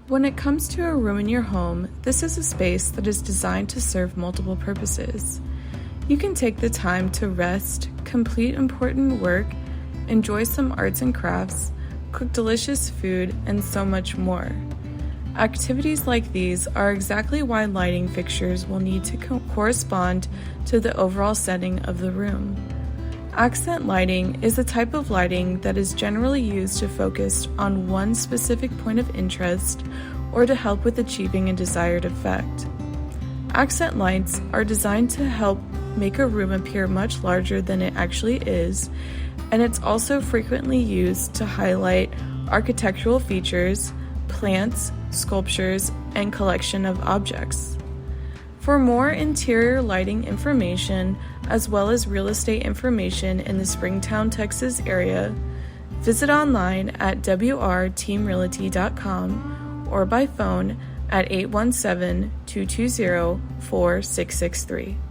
When it comes to a room in your home, this is a space that is designed to serve multiple purposes. You can take the time to rest, complete important work, enjoy some arts and crafts, cook delicious food, and so much more. Activities like these are exactly why lighting fixtures will need to correspond to the overall setting of the room. Accent lighting is a type of lighting that is generally used to focus on one specific point of interest or to help with achieving a desired effect. Accent lights are designed to help make a room appear much larger than it actually is, and it's also frequently used to highlight architectural features, plants, sculptures, and collection of objects. For more interior lighting information, as well as real estate information in the Springtown, Texas area, visit online at wrteamrealty.com or by phone at 817-220-4663.